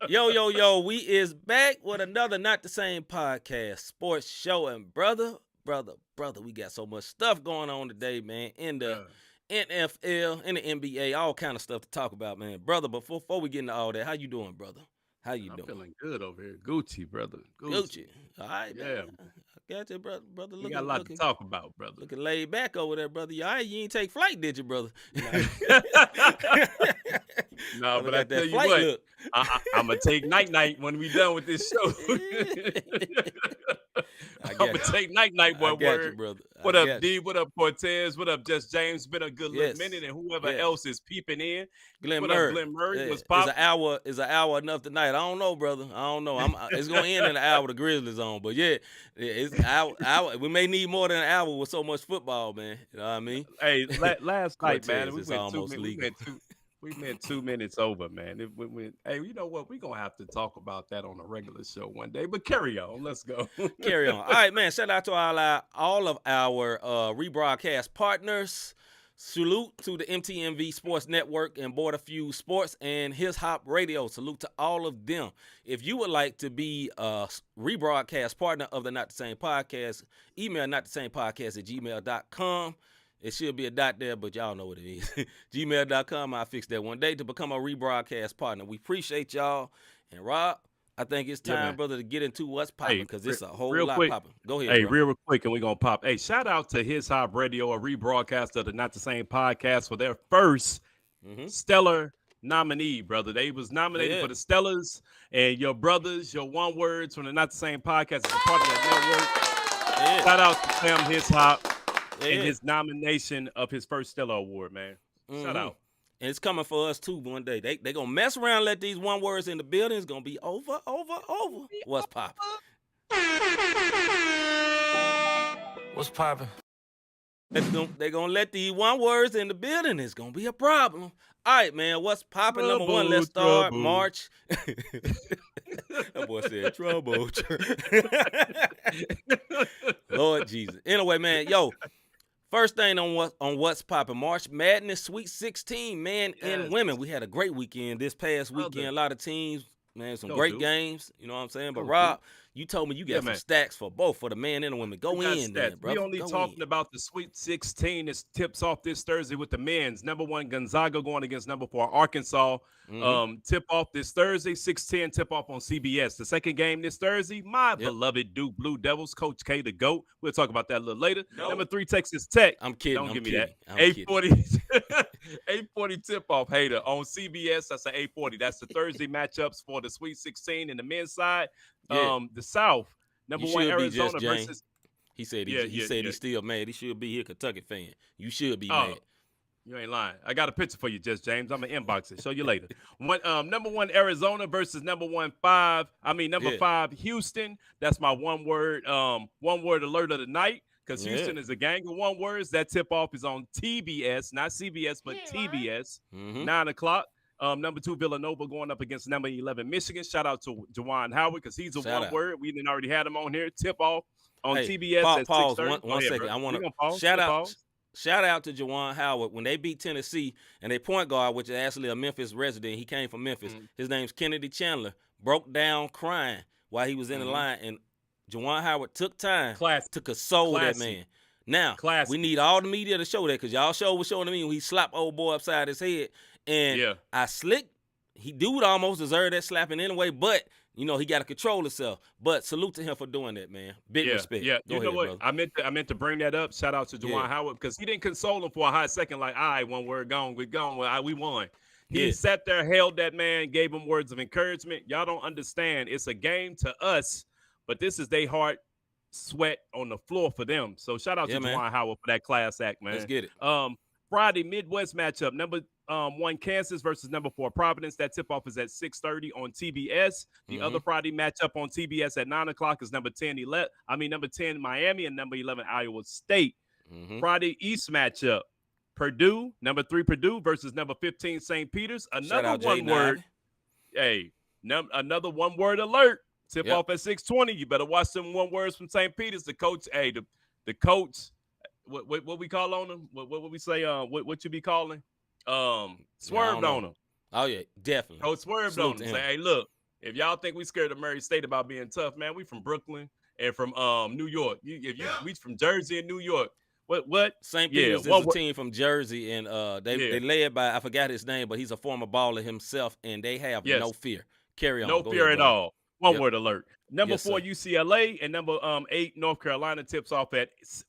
Yo, we is back with another Not the Same Podcast sports show. And brother, we got so much stuff going on today, man, in the NFL, in the NBA, all kind of stuff to talk about, man. Brother, before we get into all that, how you doing, brother? How you I'm doing? feeling good over here. Gucci, brother. Gucci. Gucci. All right, Yeah, man. I got you, brother. Brother, we got a looking, lot to looking, talk about, brother. looking laid back over there, brother. You all right? You ain't take flight, did you, brother? Nah. No, Brother but I got tell that you flight what, look. I'm gonna take night when we done with this show. I I'm got gonna you. take night. I One got you, word. brother. I What up, got you. D? What up, Cortez? What up, Just James? Been a good little minute, Yes. and whoever Yes. else is peeping in. Glenn What up, Murray. Glenn Murray? Yeah. Was popping? Is an hour enough tonight? I don't know, brother. I don't know. It's gonna end in an hour. The Grizzlies on, but yeah, it's hour. We may need more than an hour with so much football, man. You know what I mean? Hey, last night, man, Cortez we is went 2 almost minutes. legal. We went 2 minutes over, man. Hey, you know what? We're gonna have to talk about that on a regular show one day. But carry on. Let's go. Carry on. All right, man. Shout out to all of our rebroadcast partners. Salute to the MTMV Sports Network and Border Fuse Sports and His Hop Radio. Salute to all of them. If you would like to be a rebroadcast partner of the Not the Same Podcast, email notthesame@gmail.com. It should be a dot there, but y'all know what it is. gmail.com. I'll fix that one day to become a rebroadcast partner. We appreciate y'all. And Rob, I think it's Yeah, time, man. brother, to get into what's popping Hey, because it's a whole real lot quick. popping. Go ahead, Hey, bro. real quick, and we're gonna pop. Hey, shout out to His Hop Radio, a rebroadcast of the Not the Same Podcast for their first stellar nominee, brother. They was nominated Yeah. for the Stellars, and your brothers, your one words from the Not the Same Podcast is a part of that network. Yeah. Shout out to Sam His Hop and Yeah. his nomination of his first Stellar Award, man. Shout out. And it's coming for us too one day. They gonna mess around, and let these one words in the building. It's gonna be over. What's popping? What's poppin'? They gonna let these one words in the building. It's gonna be a problem. All right, man. What's popping? Number one, let's start Trouble. March. That boy said trouble. Lord Jesus. Anyway, man, yo. First thing on what's popping, March Madness Sweet 16, men and Yes. women. We had a great weekend this past Brother. weekend. A lot of teams, man, some Go, great dude. games. You know what I'm saying? But Go, Rob, you told me you got Yeah, some man. stacks for both, for the men and the women. Go We got in, stats. then, bro. We only talking about the Sweet 16. This tips off this Thursday with the men's. Number 1 Gonzaga going against number 4 Arkansas. Tip off this Thursday, 6:10. Tip off on CBS. The second game this Thursday, my beloved Duke Blue Devils, Coach K the GOAT. We'll talk about that a little later. Number 3 Texas Tech. I'm kidding. Don't I'm give me kidding. that. I'm 8:40. 8:40 tip off, hater on CBS. That's an 8:40. That's the Thursday matchups for the Sweet 16 in the men's side. Yeah. The South. Number You 1 should be just Arizona James. versus. He said Yeah, he's still mad. He should be here, Kentucky fan. You should be Oh, mad. you ain't lying. I got a picture for you, Just James. I'm gonna inbox it. Show you later. Number 1 Arizona versus number 5 Houston. That's my one word alert of the night. Because Houston is a gang of one words. That tip off is on TBS, not CBS, but TBS. 9:00. Number 2 Villanova going up against number 11 Michigan. Shout out to Juwan Howard because he's a Shout one out. word. We didn't already had him on here. Tip off on Hey, TBS at pause 6:30. one second. I want to shout out to Juwan Howard when they beat Tennessee and they point guard, which is actually a Memphis resident. He came from Memphis. His name's Kennedy Chandler. Broke down crying while he was in the line, and Juwan Howard took time to console that man. Now, we need all the media to show that because y'all show was showing to me when he slapped old boy upside his head. And I slick. He dude almost deserved that slapping anyway, but you know he got to control himself. But salute to him for doing that, man. Big respect. Yeah, Go you know ahead, what? brother. I meant to bring that up. Shout out to Juwan Howard because he didn't console him for a hot second. Like, all right, one word gone, we gone. Well, we won. He sat there, held that man, gave him words of encouragement. Y'all don't understand. It's a game to us, but this is their heart, sweat on the floor for them. So shout out to Juwan Howard for that class act, man. Let's get it. Friday Midwest matchup. Number 1 Kansas versus number 4 Providence. That tip off is at 6:30 on TBS. The other Friday matchup on TBS at 9:00 is number 10 Miami and number 11 Iowa State. Friday East matchup. Purdue, number 3 Purdue versus number 15 St. Peter's. Another one word. Hey, another one word alert. Tip off at 6:20. You better watch some one words from St. Peter's. The coach, the coach. What we call on him? What we say? What you be calling? Swerved on him. Oh yeah, definitely. Coach swerved on him. Say, hey, look, If y'all think we scared of Murray State about being tough, man, we from Brooklyn and from New York. We from Jersey and New York. What? St. Peter's is a team from Jersey, and they led by, I forgot his name, but he's a former baller himself, and they have no fear. Carry on. No Go fear ahead, at all. One word alert. Number Yes, 4, sir. UCLA, and number 8, North Carolina tips off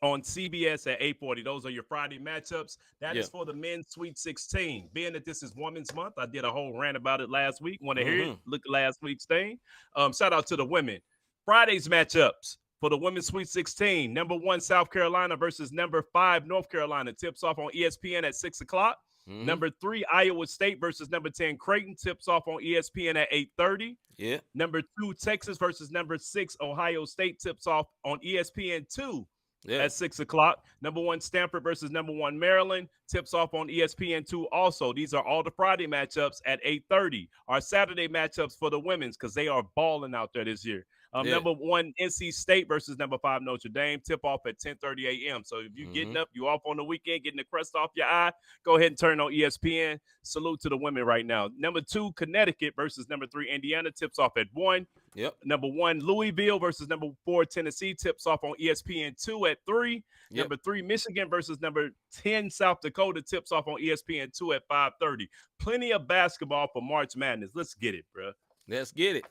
on CBS at 8:40. Those are your Friday matchups. That is for the men's Sweet 16. Being that this is Women's Month, I did a whole rant about it last week. Want to hear it? Look at last week's thing. Shout out to the women. Friday's matchups for the women's Sweet 16. Number 1, South Carolina versus number 5, North Carolina. Tips off on ESPN at 6 o'clock. Number 3, Iowa State versus number 10, Creighton. Tips off on ESPN at 8:30. Yeah. Number 2, Texas versus number 6, Ohio State. Tips off on ESPN2 at 6 o'clock. Number 1, Stanford versus number 1, Maryland. Tips off on ESPN2 also. These are all the Friday matchups at 8:30. Our Saturday matchups for the women's, because they are balling out there this year. Number 1, NC State versus number 5, Notre Dame. Tip off at 10:30 a.m. So if you're getting up, you off on the weekend, getting the crust off your eye, go ahead and turn on ESPN. Salute to the women right now. Number 2, Connecticut versus number 3, Indiana. Tips off at 1. Yep. Number 1, Louisville versus number 4, Tennessee. Tips off on ESPN2 at 3. Yep. Number 3, Michigan versus number 10, South Dakota. Tips off on ESPN2 at 5:30. Plenty of basketball for March Madness. Let's get it, bro. Let's get it.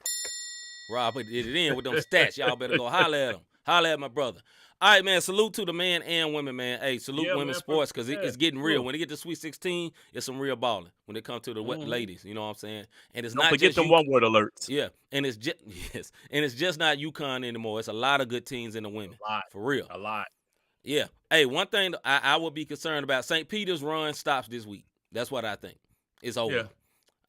Rob did it in with them stats. Y'all better go holler at him. Holler at my brother. All right, man. Salute to the men and women, man. Hey, salute women's sports, because it's getting real. When they get to Sweet 16, it's some real balling when it comes to the ladies. You know what I'm saying? And it's not forget just them one-word alerts. Yeah, and it's just not UConn anymore. It's a lot of good teams in the women. A lot. For real. A lot. Yeah. Hey, one thing I would be concerned about, St. Peter's run stops this week. That's what I think. It's over. Yeah.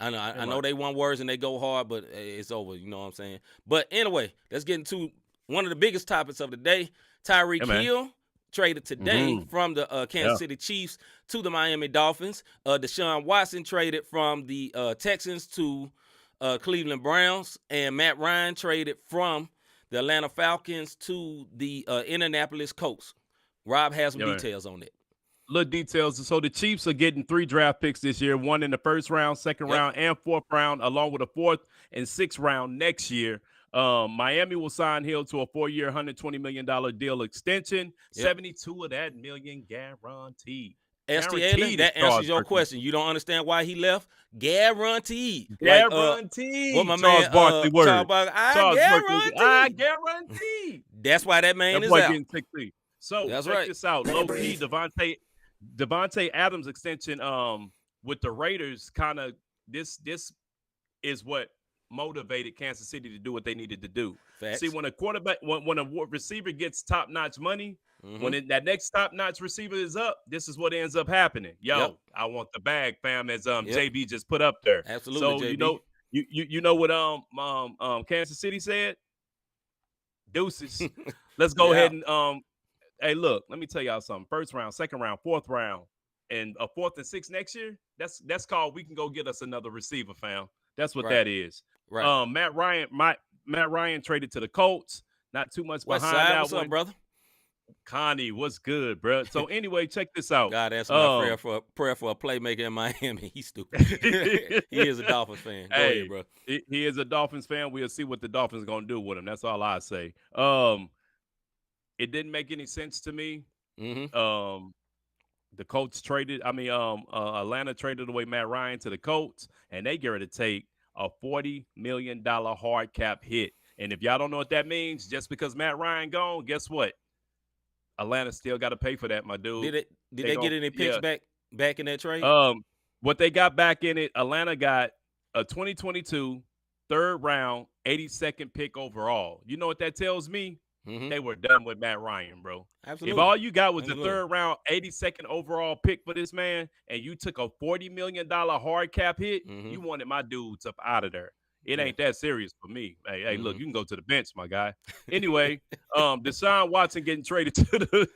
I know they want words and they go hard, but it's over. You know what I'm saying? But anyway, let's get into one of the biggest topics of the day. Tyreek Hill traded today from the Kansas City Chiefs to the Miami Dolphins. Deshaun Watson traded from the Texans to Cleveland Browns. And Matt Ryan traded from the Atlanta Falcons to the Indianapolis Colts. Rob has some details on it. Little details. So the Chiefs are getting 3 draft picks this year, 1 in the first round, second round, and 4th round, along with a 4th and 6th round next year. Miami will sign Hill to a 4-year, $120 million deal extension. 72 of that million guaranteed. ST, that answers your question. You don't understand why he left? Guaranteed. Guaranteed. What my Charles man, Barkley word. I guarantee. That's why that man is out. So check this out. Low key, Devontae Adams extension with the Raiders, kind of this is what motivated Kansas City to do what they needed to do. Facts. See, when a quarterback, when a receiver gets top-notch money, when that next top-notch receiver is up, this is what ends up happening. Yo, I want the bag, fam, as JB just put up there. Absolutely, so JB. you know what Kansas City said? Deuces. Let's go ahead and hey, look, let me tell y'all something. First round, second round, 4th round, and a 4th and 6th next year. That's called we can go get us another receiver, fam. That's what that is. Right. Matt Ryan traded to the Colts. Not too much behind that. What's up, brother? Connie, what's good, bro? So anyway, check this out. God answer my prayer for a playmaker in Miami. He's stupid. He is a Dolphins fan. Go ahead, bro. He is a Dolphins fan. We'll see what the Dolphins are gonna do with him. That's all I say. It didn't make any sense to me. The Colts Atlanta traded away Matt Ryan to the Colts, and they get ready to take a $40 million hard cap hit. And if y'all don't know what that means, just because Matt Ryan gone, guess what? Atlanta still got to pay for that, my dude. Did they get any picks back in that trade? What they got back in it, Atlanta got a 2022 3rd round, 82nd pick overall. You know what that tells me? They were done with Matt Ryan, bro. Absolutely. If all you got was the 3rd round, 82nd overall pick for this man, and you took a $40 million hard cap hit, you wanted my dudes up out of there. It ain't that serious for me. Hey, look, you can go to the bench, my guy. Anyway, Deshaun Watson getting traded to the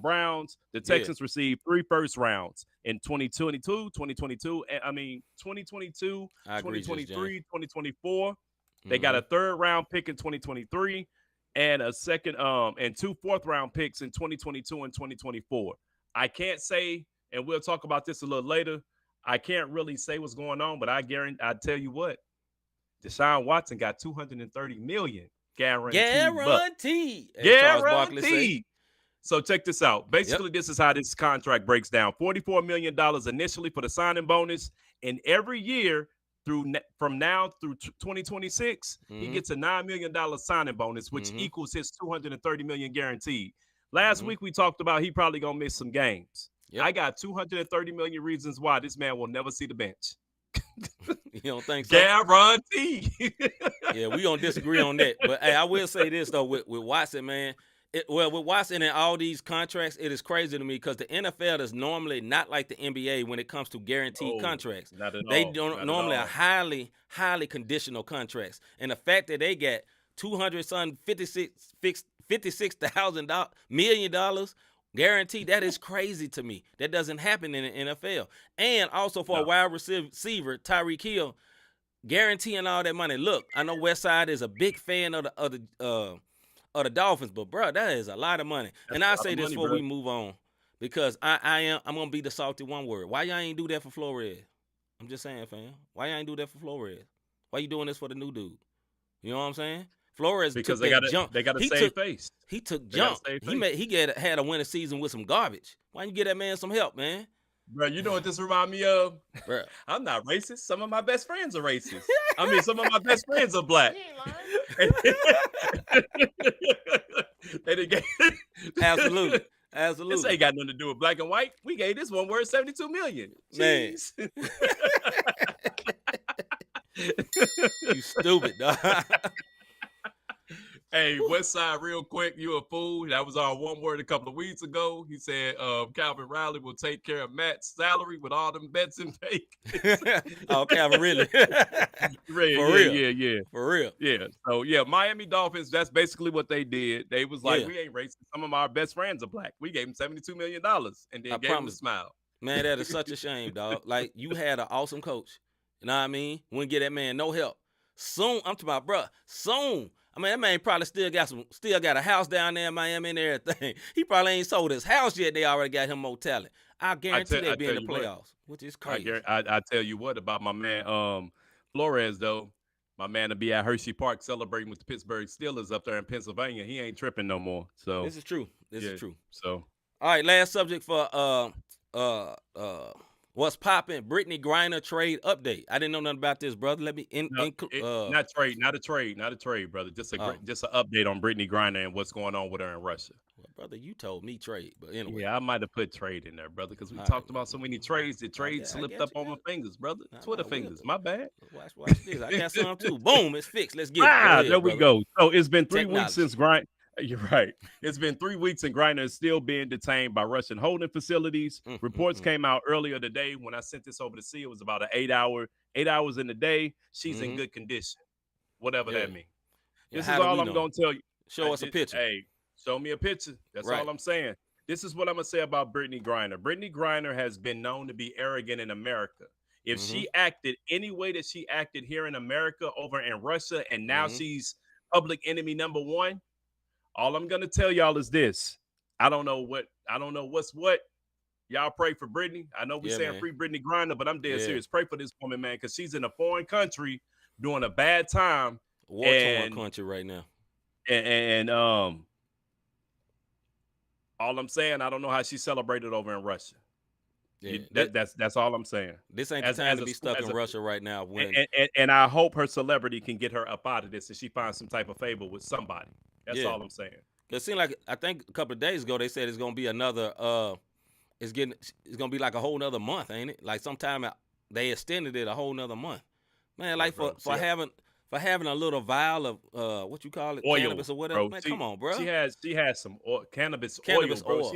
Browns. The Texans received 3 first rounds in 2022, 2023, 2024. They got a 3rd round pick in 2023 and a second and 2 4th round picks in 2022 and 2024. I can't say, and we'll talk about this a little later, I can't really say what's going on, but I tell you what, Deshaun Watson got $230 million guaranteed. Guaranteed. So check this out. Basically, This is how this contract breaks down: $44 million initially for the signing bonus, and every year from now through 2026, he gets a $9 million signing bonus, which equals his $230 million guaranteed. Last week we talked about he probably gonna miss some games. I got 230 million reasons why this man will never see the bench. You don't think so? Guarantee. Yeah, we gonna disagree on that. But hey, I will say this though, with Watson, man. With Watson and all these contracts, it is crazy to me because the NFL is normally not like the NBA when it comes to guaranteed contracts. They don't normally are highly, highly conditional contracts. And the fact that they got $56,000 million guaranteed, that is crazy to me. That doesn't happen in the NFL. And also for a wide receiver, Tyreek Hill, guaranteeing all that money. Look, I know Westside is a big fan of the Dolphins, but bro, that is a lot of money. And I'll say this before we move on, because I'm gonna be the salty one word. Why y'all ain't do that for Flores? I'm just saying, fam. Why y'all ain't do that for Flores? Why you doing this for the new dude? You know what I'm saying? Flores because took that jump. They got to save face. He took jump. He had a winning season with some garbage. Why don't you get that man some help, man? Bro, you know what this remind me of? Bro. I'm not racist. Some of my best friends are racist. I mean, some of my best friends are black. Absolutely. This ain't got nothing to do with black and white. We gave this one word 72 million. Jeez. Man. You stupid, dog. Hey, Westside, real quick, you a fool. That was our one word a couple of weeks ago. He said Calvin Riley will take care of Matt's salary with all them bets and fake. Oh, Calvin, really? For real. Yeah. For real. Yeah. So, yeah, Miami Dolphins, that's basically what they did. They was like, we ain't racist. Some of our best friends are black. We gave him $72 million and then gave him a smile. Man, that is such a shame, dog. Like, you had an awesome coach. You know what I mean? Wouldn't get that man no help. Soon, I'm talking about, bro, soon. I mean, that man probably still got a house down there in Miami and everything. He probably ain't sold his house yet. They already got him more talent. I guarantee they'll be in the playoffs, which is crazy. I tell you what about my man Flores, though. My man to be at Hershey Park celebrating with the Pittsburgh Steelers up there in Pennsylvania. He ain't tripping no more. So this is true. This is true. So all right, last subject for what's popping? Brittany Griner trade update. I didn't know nothing about this, brother. Let me not a trade, brother. Just an update on Brittany Griner and what's going on with her in Russia. Well, brother, you told me trade, but anyway. Yeah, I might have put trade in there, brother, because we talked about so many trades. The trade slipped up on my fingers, brother. Twitter fingers. My bad. Watch this. I got some too. Boom, it's fixed. Let's get it. There we go. So it's been 3 weeks since Griner. You're right. It's been 3 weeks and Griner is still being detained by Russian holding facilities. Reports came out earlier today when I sent this over to see. It was about 8 hours in the day. She's in good condition, whatever that means. This is all I'm going to tell you. Show us a picture. Hey, show me a picture. That's all I'm saying. This is what I'm going to say about Brittany Griner. Brittany Griner has been known to be arrogant in America. If she acted any way that she acted here in America over in Russia, and now she's public enemy number one, all I'm gonna tell y'all is this. I don't know what's what. Y'all pray for Brittany. I know we're saying free Brittany Griner, but I'm dead serious. Pray for this woman, man, because she's in a foreign country doing a bad time. War-torn country right now. And all I'm saying, I don't know how she celebrated over in Russia. Yeah, that's all I'm saying. This ain't the time to be stuck in Russia right now. And I hope her celebrity can get her up out of this and she finds some type of favor with somebody. That's all I'm saying. It seemed like, I think a couple of days ago they said it's gonna be another it's gonna be like a whole nother month, ain't it? Like sometime they extended it a whole nother month. Man, like for having a little vial of what you call it, oil, cannabis or whatever. Bro. Man, come on, bro. She has some cannabis oil, bro.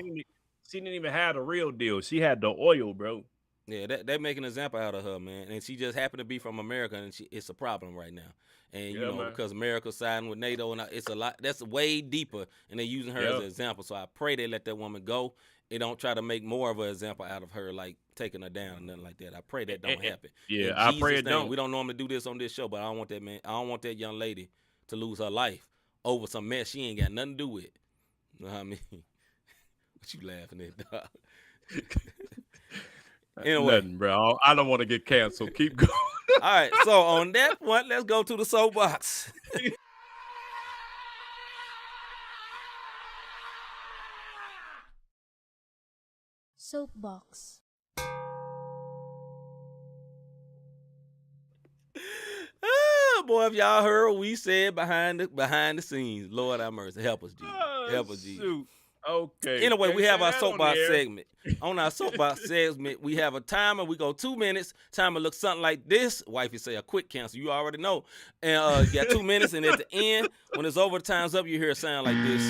She didn't even have the real deal. She had the oil, bro. Yeah, they're making an example out of her, man. And she just happened to be from America, and it's a problem right now. And, you know, because America's siding with NATO, and it's a lot. That's way deeper, and they're using her as an example. So I pray they let that woman go. They don't try to make more of an example out of her, like taking her down and nothing like that. I pray that don't happen. Yeah, I pray it don't. We don't normally do this on this show, but I don't want that man. I don't want that young lady to lose her life over some mess she ain't got nothing to do with. You know what I mean? What you laughing at, dog? Anyway, nothing, bro. I don't want to get canceled. Keep going. All right. So on that point, let's go to the soapbox. Soapbox. Boy, if y'all heard what we said behind the scenes, Lord have mercy. Help us, Jesus. Help us, Jesus. Shoot. Okay. Anyway, we have our soapbox on segment. On our soapbox segment, we have a timer. We go 2 minutes. Timer looks something like this. Wifey say a quick cancel. You already know. And you got 2 minutes, and at the end, when it's over, time's up, you hear a sound like this.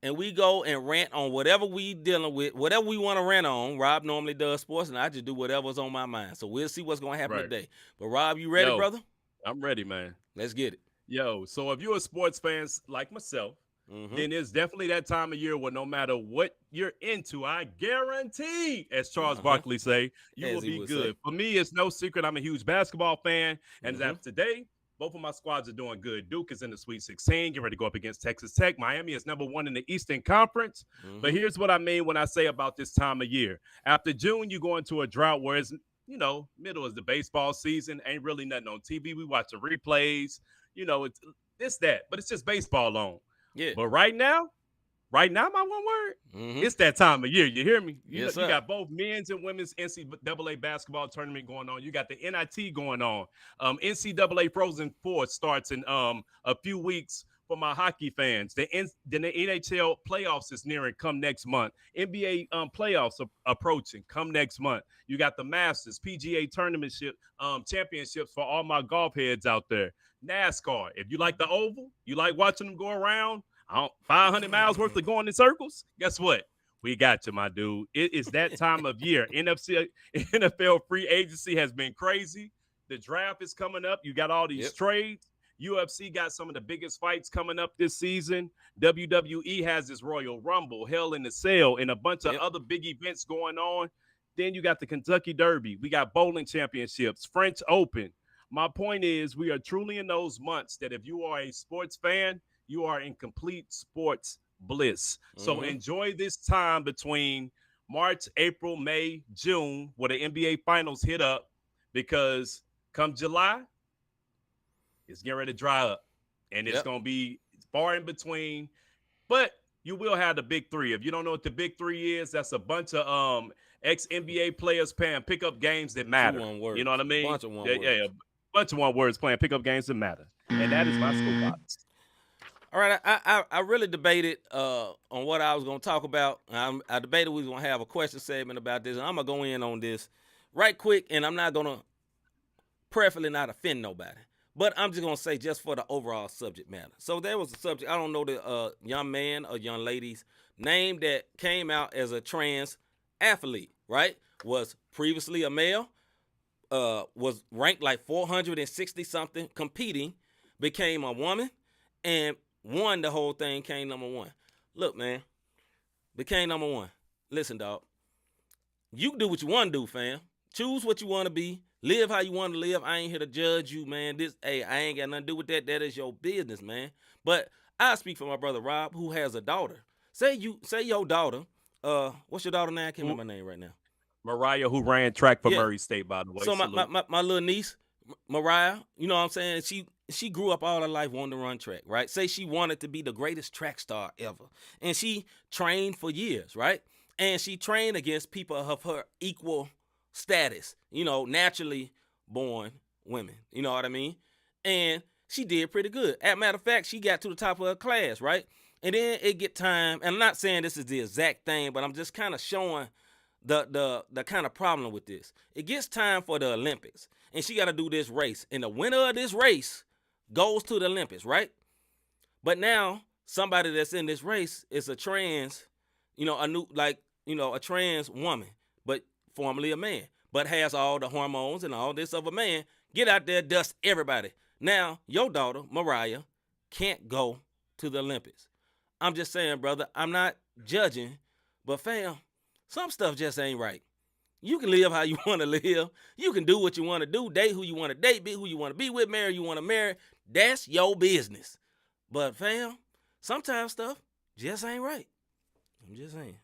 And we go and rant on whatever we dealing with, whatever we want to rant on. Rob normally does sports, and I just do whatever's on my mind. So we'll see what's going to happen today. But Rob, you ready, brother? I'm ready, man. Let's get it. Yo, so if you're a sports fan like myself, then it's definitely that time of year where no matter what you're into, I guarantee, as Charles Barkley say, you will be good. For me, it's no secret I'm a huge basketball fan. And as of today, both of my squads are doing good. Duke is in the Sweet 16, getting ready to go up against Texas Tech. Miami is #1 in the Eastern Conference. But here's what I mean when I say about this time of year. After June, you go into a drought where it's, middle is the baseball season. Ain't really nothing on TV. We watch the replays. It's this, that. But it's just baseball on. Yeah. But right now, my one word, it's that time of year. You hear me? You got both men's and women's NCAA basketball tournament going on. You got the NIT going on. NCAA Frozen Four starts in a few weeks for my hockey fans. Then the NHL playoffs is nearing come next month. NBA playoffs are approaching come next month. You got the Masters, PGA tournament championships for all my golf heads out there. NASCAR. If you like the oval, you like watching them go around 500 miles worth of going in circles, guess what? We got you, my dude. It is that time of year. NFL free agency has been crazy. The draft is coming up. You got all these trades. UFC got some of the biggest fights coming up this season. WWE has this Royal Rumble, Hell in a Cell, and a bunch of other big events going on. Then you got the Kentucky Derby. We got bowling championships, French Open. My point is, we are truly in those months that if you are a sports fan, you are in complete sports bliss. So enjoy this time between March, April, May, June, where the NBA finals hit up, because come July, it's getting ready to dry up. And it's going to be far in between. But you will have the big three. If you don't know what the big three is, that's a bunch of ex-NBA players playing pickup games that matter. You know what I mean? Bunch of one words. Bunch of one words playing pickup games that matter. And that is my soapbox. All right, I really debated on what I was going to talk about. I debated we was going to have a question segment about this, and I'm going to go in on this right quick, and I'm not going to preferably not offend nobody. But I'm just going to say just for the overall subject matter. So there was a subject, I don't know the young man or young lady's name that came out as a trans athlete, right? Was previously a male. Was ranked like 460-something, competing, became a woman, and won the whole thing, came #1. Look, man, became #1. Listen, dog, you do what you want to do, fam. Choose what you want to be. Live how you want to live. I ain't here to judge you, man. I ain't got nothing to do with that. That is your business, man. But I speak for my brother Rob, who has a daughter. Say your daughter, what's your daughter name? I can't remember my name right now. Mariah, who ran track for Murray State, by the way. So my little niece, Mariah, you know what I'm saying? She grew up all her life wanting to run track, right? Say she wanted to be the greatest track star ever. And she trained for years, right? And she trained against people of her equal status, naturally born women. You know what I mean? And she did pretty good. As a matter of fact, she got to the top of her class, right? And then it get time, and I'm not saying this is the exact thing, but I'm just kind of showing the kind of problem with this. It gets time for the Olympics, and she got to do this race. And the winner of this race goes to the Olympics, right? But now somebody that's in this race is a trans, a trans woman, but formerly a man, but has all the hormones and all this of a man. Get out there, dust everybody. Now your daughter, Mariah, can't go to the Olympics. I'm just saying, brother, I'm not judging, but fam, some stuff just ain't right. You can live how you want to live. You can do what you want to do, date who you want to date, be who you want to be with, marry who you want to marry. That's your business. But fam, sometimes stuff just ain't right. I'm just saying.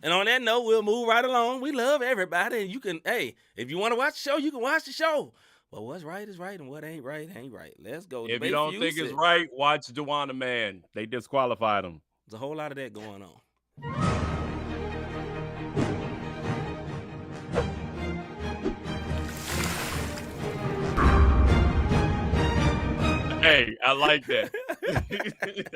And on that note, we'll move right along. We love everybody. And you can, hey, if you want to watch the show, you can watch the show. But what's right is right, and what ain't right ain't right. Let's go. If you don't think it's right, watch Juwan the Man. They disqualified him. There's a whole lot of that going on. Hey, I like that.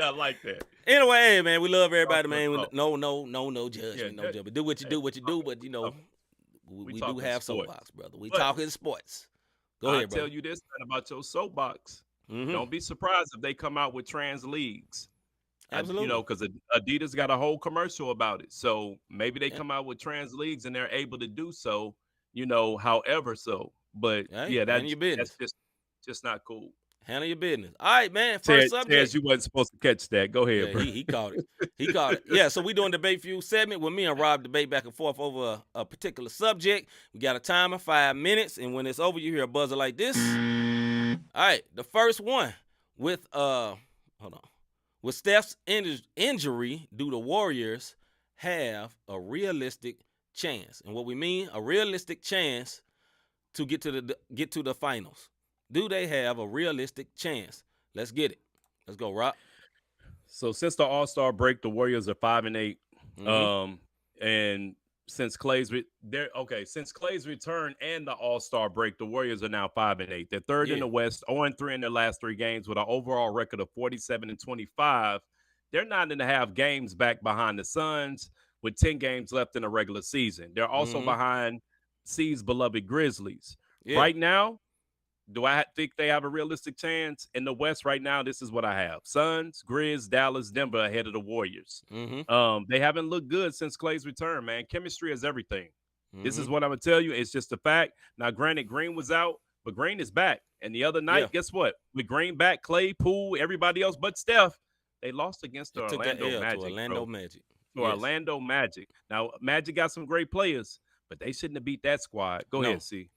I like that. Anyway, hey, man, we love everybody, man. No judgment, yeah, no judgment. Do what you do, but you know, we do have soapbox, brother. We talking sports. Go ahead, bro. I'll tell you this about your soapbox. Mm-hmm. Don't be surprised if they come out with trans leagues. Absolutely. You know, because Adidas got a whole commercial about it. So maybe they come out with trans leagues and they're able to do so, you know, however so. But yeah, that's just not cool. Handle your business. All right, man. First subject. You wasn't supposed to catch that. Go ahead, bro. He caught it. He caught it. Yeah, so we doing Debate Fuel segment where me and Rob debate back and forth over a particular subject. We got a timer, 5 minutes, and when it's over, you hear a buzzer like this. All right, the first one with with Steph's injury, do the Warriors have a realistic chance? And what we mean, a realistic chance to get to the finals. Do they have a realistic chance? Let's get it. Let's go, Rob. So since the All-Star break, the Warriors are 5-8. Mm-hmm. And since Clay's return and the All-Star break, the Warriors are now 5-8. They're third in the West, 0-3 in their last 3 games with an overall record of 47-25. They're 9.5 games back behind the Suns with 10 games left in the regular season. They're also behind C's beloved Grizzlies. Yeah. Right now, do I think they have a realistic chance? In the West right now, this is what I have. Suns, Grizz, Dallas, Denver ahead of the Warriors. Mm-hmm. They haven't looked good since Clay's return, man. Chemistry is everything. Mm-hmm. This is what I'm going to tell you. It's just a fact. Now, granted, Green was out, but Green is back. And the other night, guess what? With Green back, Clay, Poole, everybody else but Steph, they lost against the Orlando Magic. Orlando Magic. Now, Magic got some great players, but they shouldn't have beat that squad. Go ahead, C.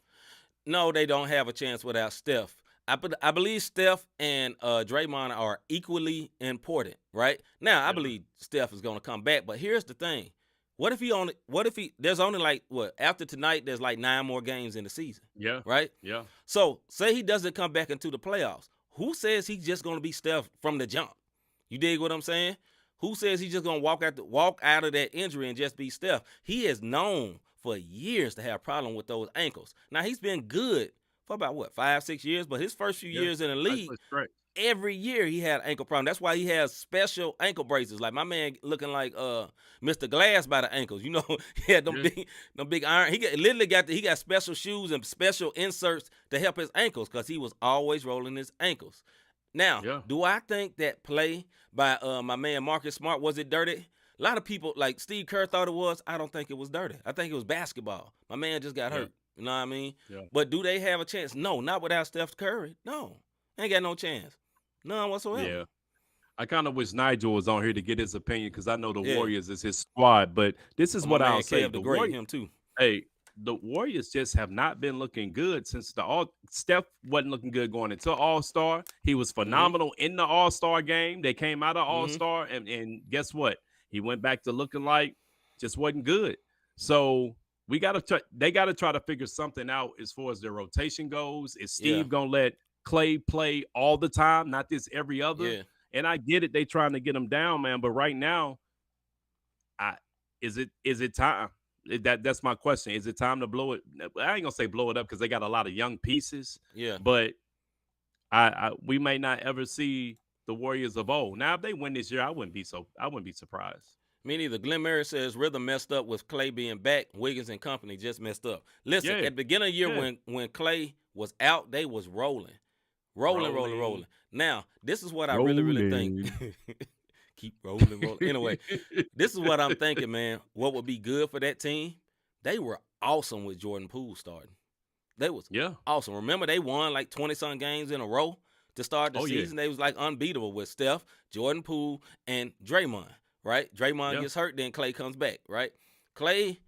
No, they don't have a chance without Steph. I believe Steph and Draymond are equally important, right? Now, I believe Steph is going to come back, but here's the thing. What if there's only after tonight, there's 9 more games in the season. Yeah. Right? Yeah. So say he doesn't come back into the playoffs. Who says he's just going to be Steph from the jump? You dig what I'm saying? Who says he's just going to walk out of that injury and just be Steph? He is known for years to have a problem with those ankles. Now, he's been good for about, 5-6 years, but his first few years in the league, every year he had ankle problem. That's why he has special ankle braces. Like my man looking like Mr. Glass by the ankles. You know, he had them big iron. He got special shoes and special inserts to help his ankles because he was always rolling his ankles. Now, do I think that play by my man Marcus Smart, was it dirty? A lot of people, like Steve Kerr, thought it was. I don't think it was dirty. I think it was basketball. My man just got hurt. You know what I mean? Yeah. But do they have a chance? No, not without Steph Curry. No, ain't got no chance. None whatsoever. Yeah. I kind of wish Nigel was on here to get his opinion because I know the Warriors is his squad. But this is what I'll say. The Warriors, him too. Hey, the Warriors just have not been looking good since Steph wasn't looking good going into All-Star. He was phenomenal in the All-Star game. They came out of All-Star, and guess what? He went back to looking like just wasn't good. So they got to try to figure something out as far as their rotation goes. Is Steve going to let Clay play all the time, not this every other? Yeah. And I get it. They trying to get him down, man. But right now, is it time? That's my question. Is it time to blow it? I ain't going to say blow it up because they got a lot of young pieces. Yeah. But we may not ever see the Warriors of old. Now, if they win this year, I wouldn't be surprised. Me neither. Glenn Murray says Rhythm messed up with Clay being back. Wiggins and company just messed up. Listen, at the beginning of the year when Clay was out, they was rolling. Now, this is what I really think. Keep rolling. Anyway, this is what I'm thinking, man. What would be good for that team? They were awesome with Jordan Poole starting. They was awesome. Remember, they won 20-some games in a row to start the season. They was unbeatable with Steph, Jordan Poole, and Draymond, right? Draymond gets hurt, then Clay comes back, right? Clay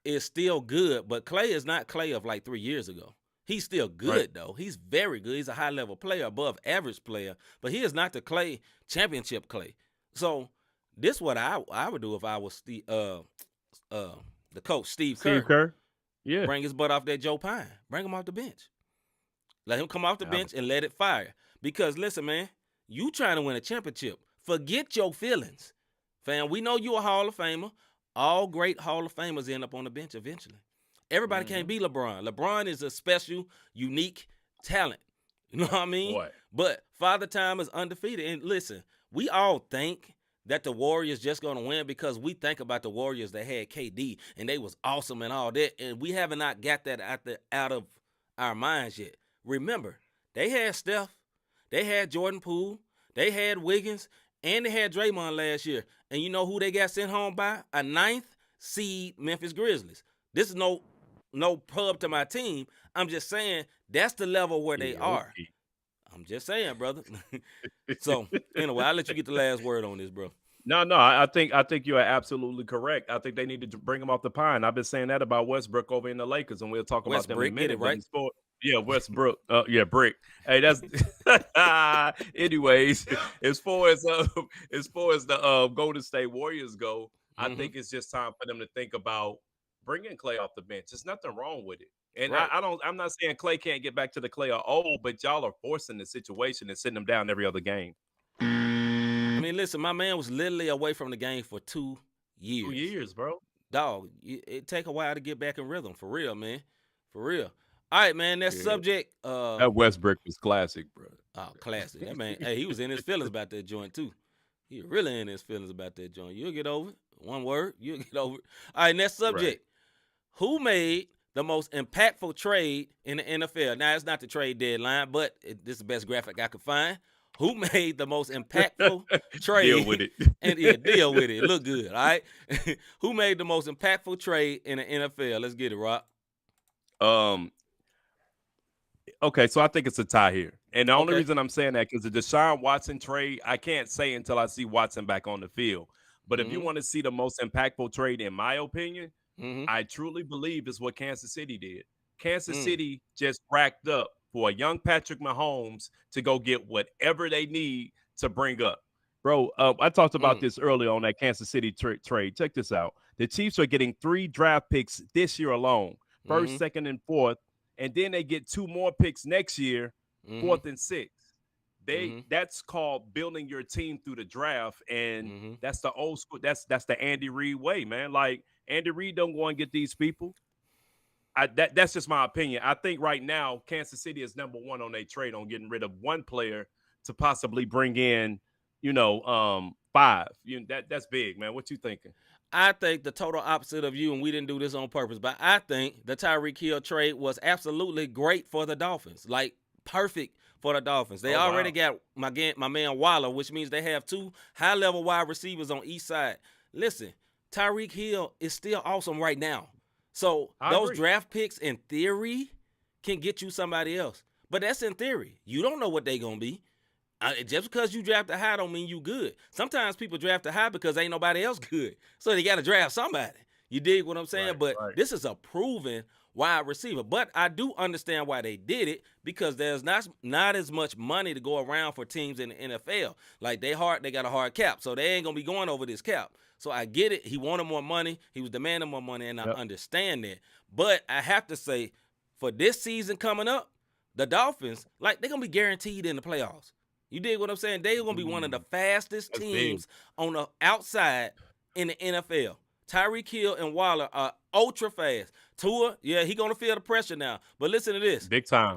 is still good, but Clay is not Clay of 3 years ago. He's still good, though. He's very good. He's a high-level player, above average player, but he is not the Clay championship Clay. So this is what I would do if I was the coach Steve Kerr. Yeah. Bring his butt off that Joe Pine. Bring him off the bench. Let him come off the bench and let it fire. Because listen, man, you trying to win a championship. Forget your feelings. Fam, we know you a Hall of Famer. All great Hall of Famers end up on the bench eventually. Everybody can't be LeBron. LeBron is a special, unique talent. You know what I mean? Boy. But Father Time is undefeated. And listen, we all think that the Warriors just going to win because we think about the Warriors that had KD and they was awesome and all that. And we haven't not got that out of our minds yet. Remember, they had Steph, they had Jordan Poole, they had Wiggins, and they had Draymond last year. And you know who they got sent home by? A 9th seed Memphis Grizzlies. This is no pub to my team. I'm just saying that's the level where they are. Okay. I'm just saying, brother. So, anyway, I'll let you get the last word on this, bro. No, I think you are absolutely correct. I think they need to bring him off the pine. I've been saying that about Westbrook over in the Lakers, and we'll talk about them in a minute. Right? Yeah, Westbrook. Yeah, Brick. Hey, that's. Anyways, as far as the Golden State Warriors go, I think it's just time for them to think about bringing Clay off the bench. There's nothing wrong with it. And right. I'm not saying Clay can't get back to the Clay of old, but y'all are forcing the situation and sitting him down every other game. I mean, listen, my man was literally away from the game for 2 years. 2 years, bro. Dog, it take a while to get back in rhythm. For real, man. For real. All right, man, that subject. That Westbrook was classic, bro. Oh, classic. That man, hey, he was in his feelings about that joint, too. He really in his feelings about that joint. You'll get over it. One word, you'll get over it. All right, next subject. Right. Who made the most impactful trade in the NFL? Now, it's not the trade deadline, but this is the best graphic I could find. Who made the most impactful trade? Deal with it. Deal with it. Look good, all right? Who made the most impactful trade in the NFL? Let's get it, Rock. Okay, so I think it's a tie here. And the only reason I'm saying that because the Deshaun Watson trade, I can't say until I see Watson back on the field. But if you want to see the most impactful trade, in my opinion, I truly believe is what Kansas City did. Kansas City just racked up for a young Patrick Mahomes to go get whatever they need to bring up. Bro, I talked about this earlier on that Kansas City trade. Check this out. The Chiefs are getting 3 draft picks this year alone, first, second, and fourth. And then they get 2 more picks next year, 4th and 6th. That's called building your team through the draft. And that's the old school. That's the Andy Reid way, man. Like Andy Reid don't go and get these people. That's just my opinion. I think right now Kansas City is number 1 on their trade on getting rid of 1 player to possibly bring in, 5. That's big, man. What you thinking? I think the total opposite of you, and we didn't do this on purpose, but I think the Tyreek Hill trade was absolutely great for the Dolphins, like perfect for the Dolphins. They already got my man Waller, which means they have 2 high-level wide receivers on each side. Listen, Tyreek Hill is still awesome right now. So those draft picks, in theory, can get you somebody else. But that's in theory. You don't know what they're going to be. Just because you draft a high don't mean you good. Sometimes people draft a high because ain't nobody else good. So they got to draft somebody. You dig what I'm saying? But this is a proven wide receiver. But I do understand why they did it, because there's not as much money to go around for teams in the NFL. Like they got a hard cap. So they ain't going to be going over this cap. So I get it. He wanted more money. He was demanding more money, and I understand that. But I have to say, for this season coming up, the Dolphins, like, they're going to be guaranteed in the playoffs. You dig what I'm saying? They're going to be one of the fastest teams on the outside in the NFL. Tyreek Hill and Waller are ultra fast. Tua, he going to feel the pressure now. But listen to this. Big time.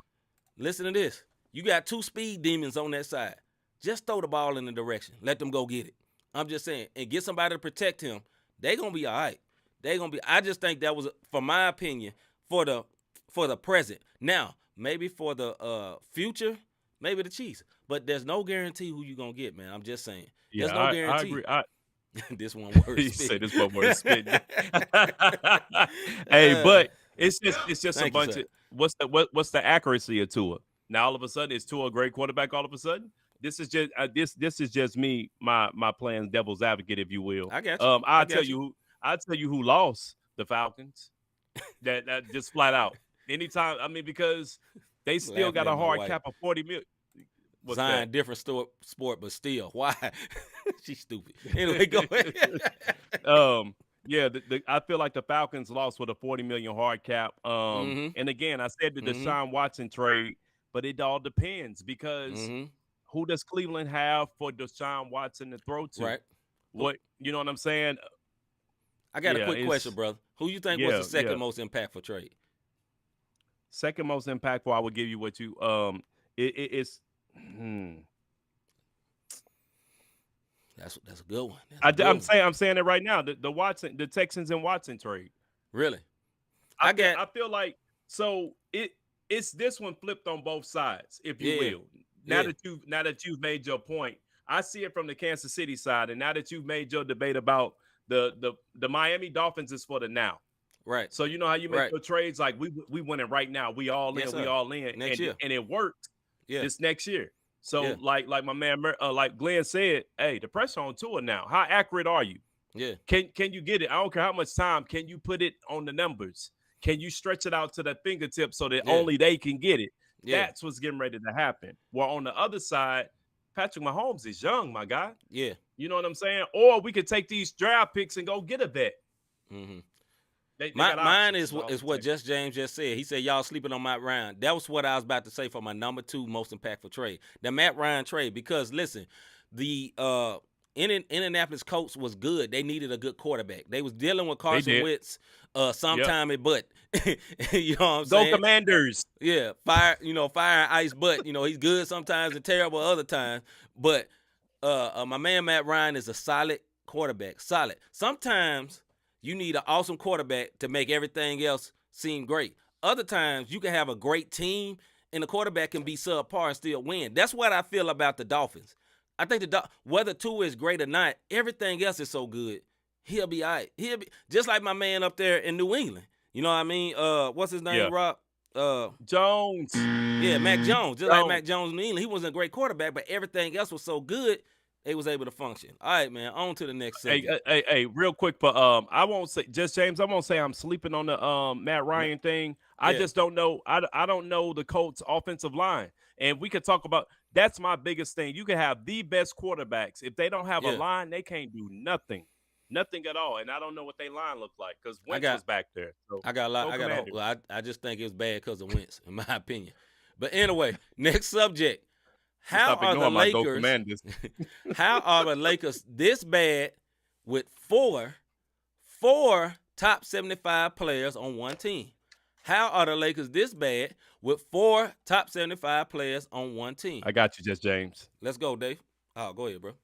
Listen to this. You got 2 speed demons on that side. Just throw the ball in the direction. Let them go get it. I'm just saying. And get somebody to protect him. They're going to be all right. I just think that was, for my opinion, for the present. Now, maybe for the future, maybe the Chiefs. But there's no guarantee who you're going to get, man. I'm just saying. There's no guarantee. I agree. This one word spit. You say this one word spit. Hey, but it's just a bunch of what's the accuracy of Tua? Now all of a sudden is Tua a great quarterback all of a sudden? This is just this is just me, my playing devil's advocate, if you will. I got you. I'll tell you who lost the Falcons. that just flat out. Anytime, I mean, because they still got a hard cap of $40 million. Zion, different sport, but still. Why? She's stupid. Anyway, go ahead. Yeah, I feel like the Falcons lost with a $40 million hard cap. And again, I said the Deshaun Watson trade, but it all depends because who does Cleveland have for Deshaun Watson to throw to? Right. What you know what I'm saying? I got a quick question, brother. Who you think was the second most impactful trade? Second most impactful, I would give you what you it's. That's a good one. I'm saying it right now. The Texans and Watson trade. Really? I feel like it's this one flipped on both sides, if you will. Now that you've made your point, I see it from the Kansas City side, and now that you've made your debate about the Miami Dolphins is for the now. Right. So you know how you make your trades, like we win it right now. We all in, we all in. Next year. And it worked this next year. So like my man like Glenn said, hey, the pressure on Tua now. How accurate are you? Yeah. Can you get it? I don't care how much time. Can you put it on the numbers? Can you stretch it out to the fingertip so that only they can get it? Yeah. That's what's getting ready to happen. Well, on the other side, Patrick Mahomes is young, my guy. Yeah. You know what I'm saying? Or we could take these draft picks and go get a vet. Mine is what Just James just said. He said, y'all sleeping on Matt Ryan. That was what I was about to say for my number 2 most impactful trade. The Matt Ryan trade. Because, listen, the Indianapolis Colts was good. They needed a good quarterback. They was dealing with Carson Wentz sometime at butt. You know what I'm saying? Go Commanders. Yeah. Fire and ice butt. He's good sometimes and terrible other times. But my man Matt Ryan is a solid quarterback. Solid. Sometimes you need an awesome quarterback to make everything else seem great. Other times, you can have a great team, and the quarterback can be subpar and still win. That's what I feel about the Dolphins. I think whether Tua is great or not, everything else is so good. He'll be all right. He'll be just like my man up there in New England. You know what I mean? What's his name, Rob? Jones. Yeah, Mac Jones. Just like Mac Jones in New England. He wasn't a great quarterback, but everything else was so good. They was able to function. All right, man. On to the next subject. Hey, real quick, but I won't say just James. I won't say I'm sleeping on the Matt Ryan thing. I just don't know. I don't know the Colts offensive line, and we could talk about. That's my biggest thing. You can have the best quarterbacks. If they don't have a line, they can't do nothing at all. And I don't know what their line looked like because Wentz was back there. So I got a lot. I just think it was bad because of Wentz, in my opinion. But anyway, next subject. How are the Lakers this bad with four top 75 players on one team? How are the Lakers this bad with 4 top 75 players on one team? I got you, Just James. Let's go, Dave. Oh, go ahead, bro.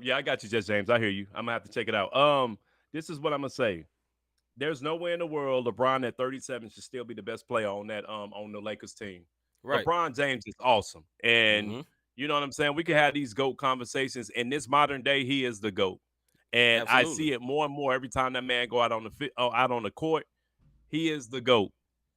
Yeah, I got you, Just James. I hear you. I'm gonna have to check it out. This is what I'm gonna say. There's no way in the world LeBron at 37 should still be the best player on that on the Lakers team. Right. LeBron James is awesome. And you know what I'm saying? We can have these GOAT conversations. In this modern day, he is the GOAT. And I see it more and more every time that man go out on the court. He is the GOAT.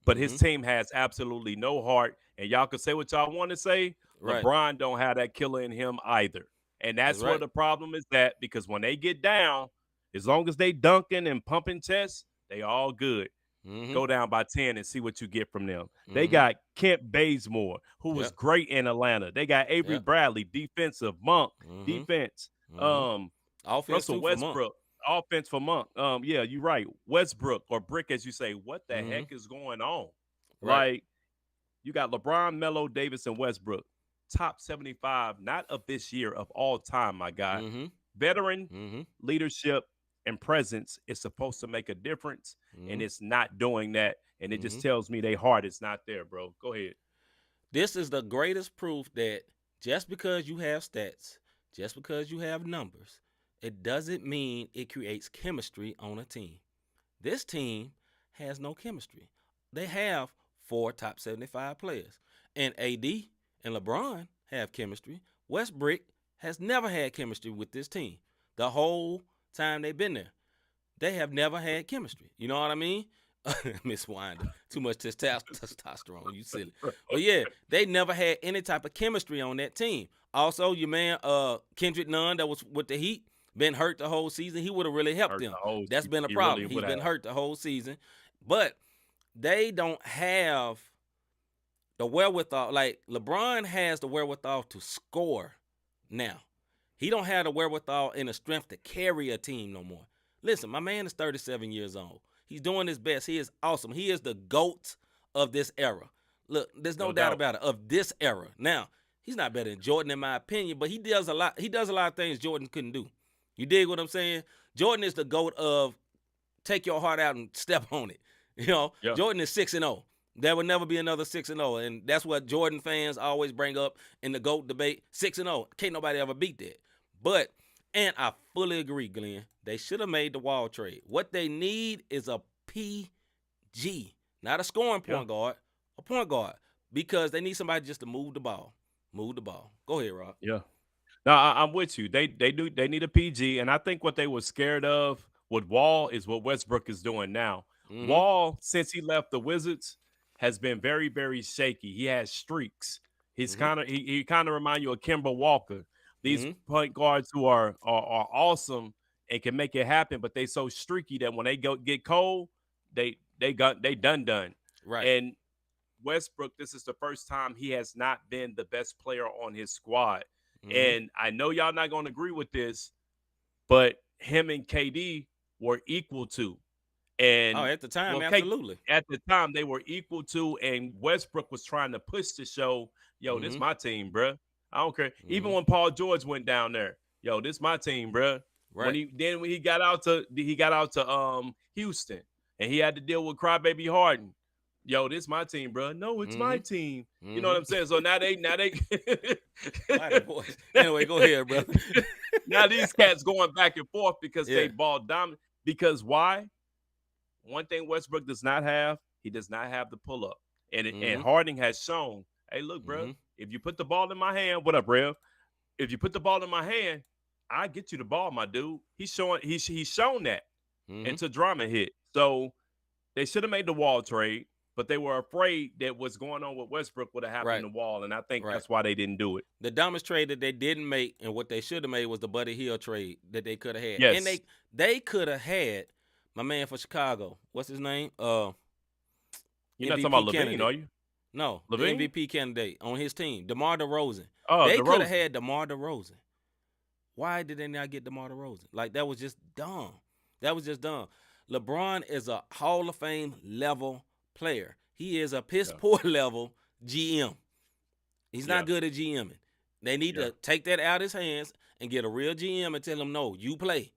But his team has absolutely no heart. And y'all can say what y'all want to say. Right. LeBron don't have that killer in him either. And that's where the problem is at, because when they get down, as long as they dunking and pumping chests, they all good. Go down by 10 and see what you get from them. They got Kent Bazemore, who was great in Atlanta. They got Avery Bradley, defensive. Monk, defense. Russell Westbrook, offense for Monk. Yeah, you're right. Westbrook, or Brick, as you say. What the heck is going on? Right. Like, you got LeBron, Melo, Davis, and Westbrook. Top 75, not of this year, of all time, my guy. Veteran, leadership, and presence is supposed to make a difference, and it's not doing that. And it just tells me their heart is not there, bro. Go ahead. This is the greatest proof that just because you have stats, just because you have numbers, it doesn't mean it creates chemistry on a team. This team has no chemistry. They have 4 top 75 players. And AD and LeBron have chemistry. Westbrook has never had chemistry with this team. The whole time they've been there, they have never had chemistry. You know what I mean? Miss Winder, too much testosterone, you silly. But yeah, they never had any type of chemistry on that team. Also, your man Kendrick Nunn, that was with the Heat, been hurt the whole season. He would have really helped them. That's been a problem. He's been hurt the whole season. But they don't have the wherewithal. Like, LeBron has the wherewithal to score now. He don't have the wherewithal and the strength to carry a team no more. Listen, my man is 37 years old. He's doing his best. He is awesome. He is the GOAT of this era. Look, there's no doubt about it, of this era. Now, he's not better than Jordan in my opinion, but he does a lot. He does a lot of things Jordan couldn't do. You dig what I'm saying? Jordan is the GOAT of take your heart out and step on it. You know, Jordan is 6-0. There will never be another 6-0, and that's what Jordan fans always bring up in the GOAT debate. 6-0, can't nobody ever beat that. But, and I fully agree, Glenn, they should have made the Wall trade. What they need is a PG, not a scoring point guard, a point guard, because they need somebody just to move the ball. Move the ball. Go ahead, Rob. Yeah. No, I'm with you. They need a PG, and I think what they were scared of with Wall is what Westbrook is doing now. Mm-hmm. Wall, since he left the Wizards, has been very, very shaky. He has streaks. He's kind of he kind of remind you of Kemba Walker. These point guards who are awesome and can make it happen, but they so streaky that when they get cold, they done. Right. And Westbrook, this is the first time he has not been the best player on his squad. And I know y'all not going to agree with this, but him and KD were equal to. And at the time, absolutely. At the time, they were equal to, and Westbrook was trying to push the show. Yo, this my team, bro. I don't care. Even when Paul George went down there, yo, this my team, bro. Right. When he got out to Houston, and he had to deal with Crybaby Harden. Yo, this my team, bro. No, it's my team. You know what I'm saying? So now they anyway, go ahead, bro. Now these cats going back and forth because they ball dominant. Because why? One thing Westbrook does not have, he does not have the pull up. And Harden has shown, hey, look, bro, if you put the ball in my hand, what up, Rev? If you put the ball in my hand, I get you the ball, my dude. He's shown that until drama hit. So they should have made the Wall trade. But they were afraid that what's going on with Westbrook would have happened to Wall, and I think that's why they didn't do it. The dumbest trade that they didn't make, and what they should have made, was the Buddy Hield trade that they could have had. Yes. And they could have had my man for Chicago. What's his name? You're not talking about LaVine, are you? No, LaVine? the MVP candidate on his team, DeMar DeRozan. Oh, they could have had DeMar DeRozan. Why did they not get DeMar DeRozan? Like, that was just dumb. That was just dumb. LeBron is a Hall of Fame level player. He is a piss-poor level GM. He's not good at GMing. They need to take that out of his hands and get a real GM and tell him, no, you play.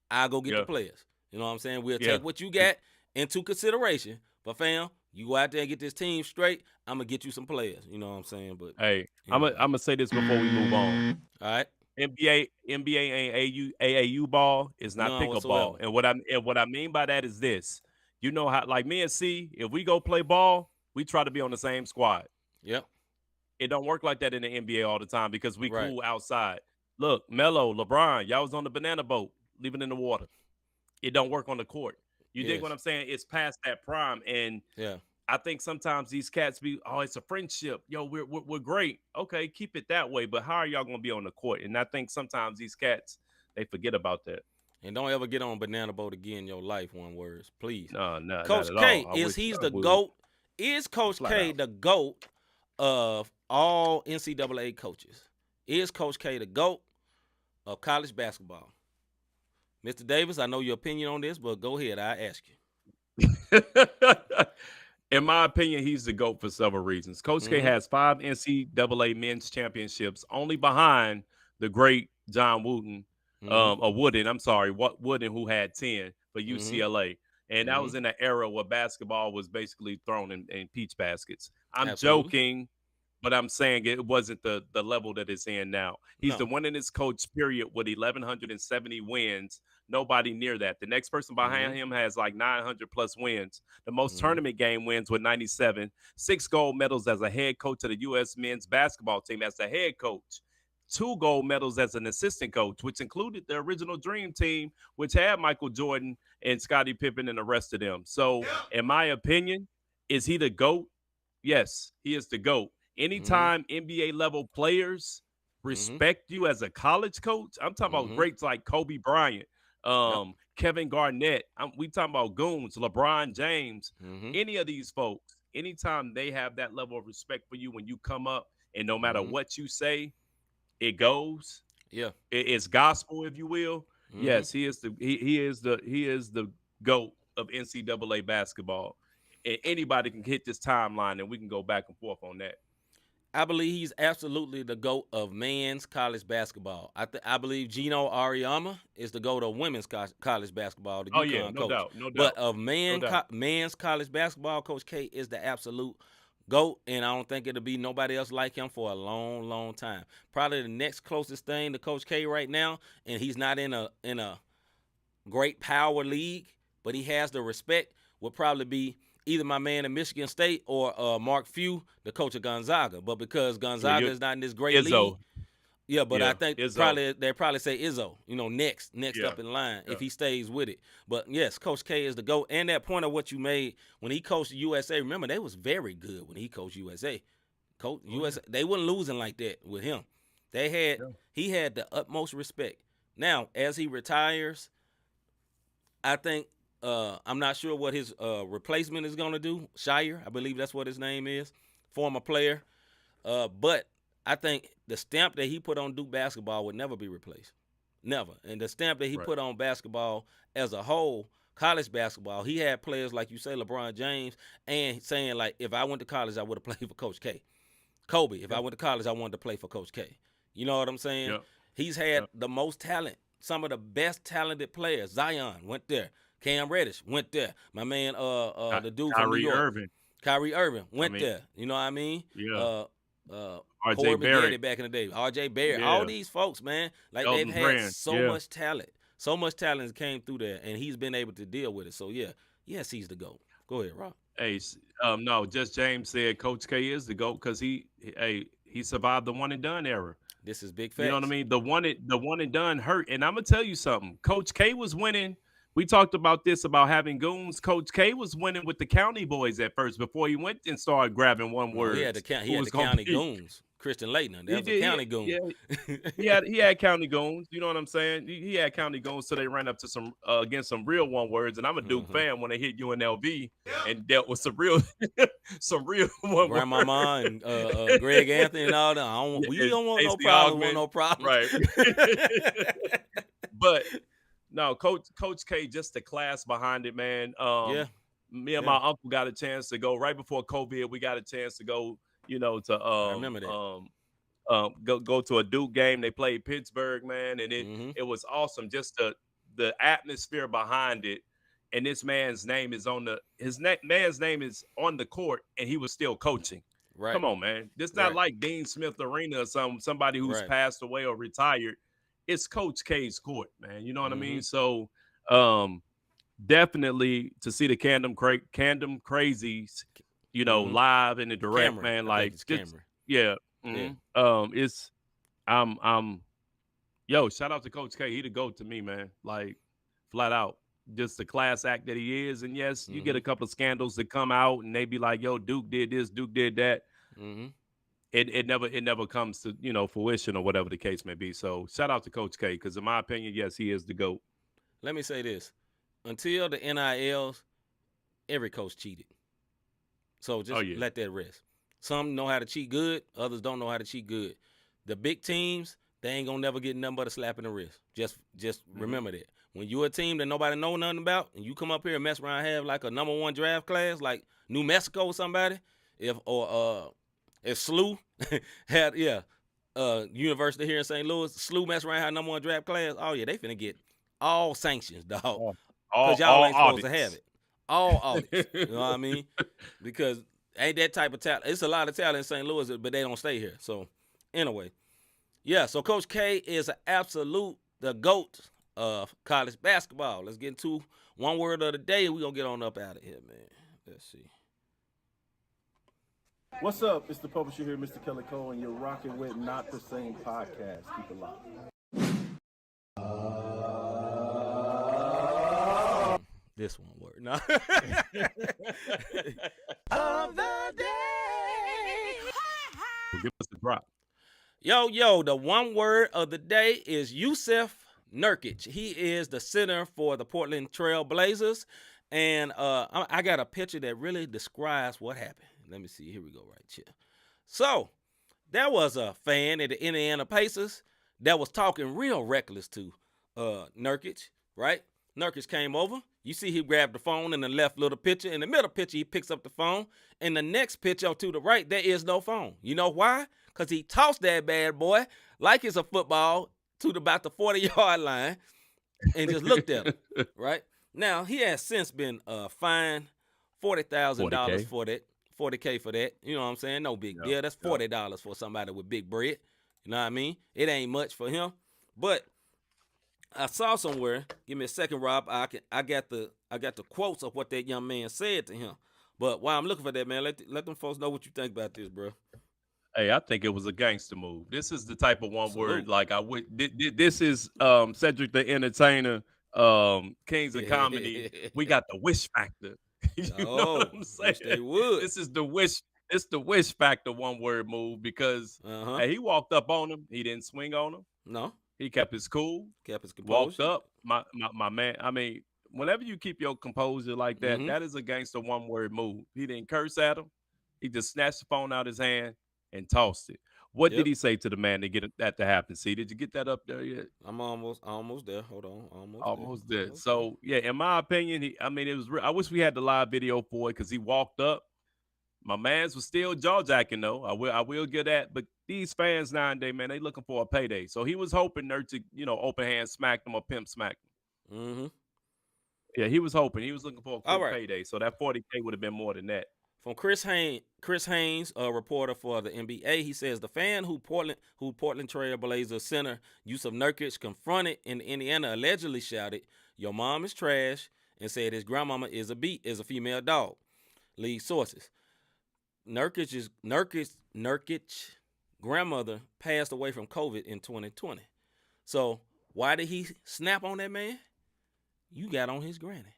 I'll go get the players. You know what I'm saying? We'll take what you got into consideration. But, fam, you go out there and get this team straight, I'm going to get you some players. You know what I'm saying? But hey, I'm going to say this before we move on. All right. NBA and AAU ball is not pickup ball. And what I mean by that is this. You know how, like me and C, if we go play ball, we try to be on the same squad. Yep. It don't work like that in the NBA all the time because we cool outside. Look, Melo, LeBron, y'all was on the banana boat, leaving in the water. It don't work on the court. You dig what I'm saying? It's past that prime, and I think sometimes these cats be, oh, it's a friendship. Yo, we're great. Okay, keep it that way. But how are y'all gonna be on the court? And I think sometimes these cats, they forget about that. And don't ever get on banana boat again in your life, one words, please. No, Coach K, he's the GOAT? Is Coach K the GOAT of all NCAA coaches? Is Coach K the GOAT of college basketball? Mr. Davis, I know your opinion on this, but go ahead. I ask you. In my opinion, he's the GOAT for several reasons. Coach K has 5 NCAA men's championships, only behind the great John Wooden. Wooden, who had 10 for UCLA. And that was in an era where basketball was basically thrown in peach baskets. I'm joking, but I'm saying it wasn't the level that it's in now. He's the winningest coach, period, with 1,170 wins. Nobody near that. The next person behind him has like 900 plus wins. The most tournament game wins with 97. 6 gold medals as a head coach of the U.S. men's basketball team as the head coach. 2 gold medals as an assistant coach, which included the original Dream Team, which had Michael Jordan and Scottie Pippen and the rest of them. So, in my opinion, is he the GOAT? Yes, he is the GOAT. Anytime NBA level players respect you as a college coach, I'm talking about greats like Kobe Bryant, Kevin Garnett. We talking about goons, LeBron James, any of these folks. Anytime they have that level of respect for you when you come up, and no matter what you say, it goes. Yeah. It's gospel, if you will. Yes, he is the GOAT of NCAA basketball. And anybody can hit this timeline, and we can go back and forth on that. I believe he's absolutely the GOAT of men's college basketball. I believe Gino Auriemma is the GOAT of women's college basketball, the UConn no coach. doubt, no doubt. But of men's college basketball, Coach K is the absolute GOAT, and I don't think it'll be nobody else like him for a long, long time. Probably the next closest thing to Coach K right now, and he's not in a great power league, but he has the respect, would probably be either my man in Michigan State or Mark Few, the coach of Gonzaga. But because Gonzaga is not in this great league, I think they'll probably say Izzo, next up in line if he stays with it. But yes, Coach K is the GOAT. And that point of what you made when he coached USA, remember they was very good when he coached USA. USA, they wasn't losing like that with him. He had the utmost respect. Now, as he retires, I think I'm not sure what his replacement is going to do. Shire, I believe that's what his name is, former player. But I think the stamp that he put on Duke basketball would never be replaced. Never. And the stamp that he put on basketball as a whole, college basketball, he had players like you say, LeBron James, and saying like, if I went to college, I would have played for Coach K. Kobe, if I went to college, I wanted to play for Coach K. You know what I'm saying? Yep. He's had the most talent, some of the best talented players. Zion went there. Cam Reddish went there. My man, the dude from New York, Kyrie Irving went there. You know what I mean? Yeah. R.J. Barrett back in the day. R.J. Barrett. All these folks, man, like they've had so much talent. So much talent came through there, and he's been able to deal with it. So, yes, he's the GOAT. Go ahead, Rob. Hey, no, just James said Coach K is the GOAT because he survived the one and done era. This is big facts. You know what I mean? The one and done hurt. And I'm going to tell you something. Coach K was winning. We talked about this, about having goons. Coach K was winning with the county boys at first before he went and started grabbing one word. He had the county goons. Christian Laettner. That was a county goon. Yeah. he had county goons. You know what I'm saying? He had county goons, so they ran up to some against some real one words. And I'm a Duke fan when they hit UNLV and dealt with some real one. Grandmama and Greg Anthony and all that. We don't want no problem. Want no problem. Right. But no, Coach K, just the class behind it, man. Me and my uncle got a chance to go right before COVID. We got a chance to go. I remember that. Go to a Duke game. They played Pittsburgh, man, and it was awesome. Just the atmosphere behind it. And this man's name is man's name is on the court, and he was still coaching. Right. Come on, man. This not like Dean Smith Arena or somebody who's passed away or retired. It's Coach K's court, man. You know what I mean? So definitely to see the Camden Crazies, live in the direct, Cameron, man. Like, shout out to Coach K. He the GOAT to me, man. Like, flat out. Just the class act that he is. And yes, you get a couple of scandals that come out and they be like, yo, Duke did this, Duke did that. It never comes to, fruition or whatever the case may be. So shout out to Coach K, because in my opinion, yes, he is the GOAT. Let me say this. Until the NILs, every coach cheated. So just let that rest. Some know how to cheat good. Others don't know how to cheat good. The big teams, they ain't going to never get nothing but a slap in the wrist. Just remember that. When you're a team that nobody know nothing about, and you come up here and mess around and have like a number one draft class, like New Mexico or somebody, if SLU had, University here in St. Louis, SLU mess around had number one draft class, they finna get all sanctions, dog. Because y'all ain't supposed to have it. All audits. You know what I mean? Because ain't that type of talent. It's a lot of talent in St. Louis, but they don't stay here. So, anyway. So Coach K is the GOAT of college basketball. Let's get into one word of the day, and we're going to get on up out of here, man. Let's see. What's up? It's the publisher here, Mr. Kelly Cole, and you're rocking with Not the Same Podcast. Keep it locked. This one word. No. Of the day. Give us the drop. Yo, the one word of the day is Jusuf Nurkic. He is the center for the Portland Trail Blazers. And I got a picture that really describes what happened. Let me see. Here we go right here. So there was a fan at the Indiana Pacers that was talking real reckless to Nurkic, right? Nurkic came over. You see he grabbed the phone in the left little picture. In the middle picture, he picks up the phone. In the next picture to the right, there is no phone. You know why? Because he tossed that bad boy like it's a football to about the 40-yard line and just looked at him, right? Now, he has since been fined $40,000 for that. $40K for that. You know what I'm saying? No big deal. That's $40 for somebody with big bread. You know what I mean? It ain't much for him. But I saw somewhere. Give me a second, Rob. I got the quotes of what that young man said to him. But while I'm looking for that, man, let them folks know what you think about this, bro. Hey, I think it was a gangster move. This is the type of one word like I would. This is Cedric the Entertainer, Kings of Comedy. We got the wish factor. You know what I'm saying? They would. This is the wish. It's the wish factor one word move because hey, he walked up on him. He didn't swing on him. No, he kept his cool. Kept his composure. Walked up, my man. I mean, whenever you keep your composure like that, that is a gangster one word move. He didn't curse at him. He just snatched the phone out his hand and tossed it. What did he say to the man to get that to happen? See, did you get that up there yet? I'm almost there. Hold on, almost there. So yeah, in my opinion, it was. I wish we had the live video for it because he walked up. My man's was still jaw jacking though. I will get that. But these fans nowadays, man, they looking for a payday. So he was hoping Nerd to open hand smack them or pimp smack them. Yeah, he was hoping. He was looking for a quick payday. So that $40K would have been more than that. From Chris Haynes, a reporter for the NBA, he says the fan who Portland Trail Blazers center Yusuf Nurkic confronted in Indiana allegedly shouted, "Your mom is trash," and said his grandmama is a female dog. Lead sources. Nurkic's grandmother passed away from COVID in 2020. So why did he snap on that man? You got on his granny.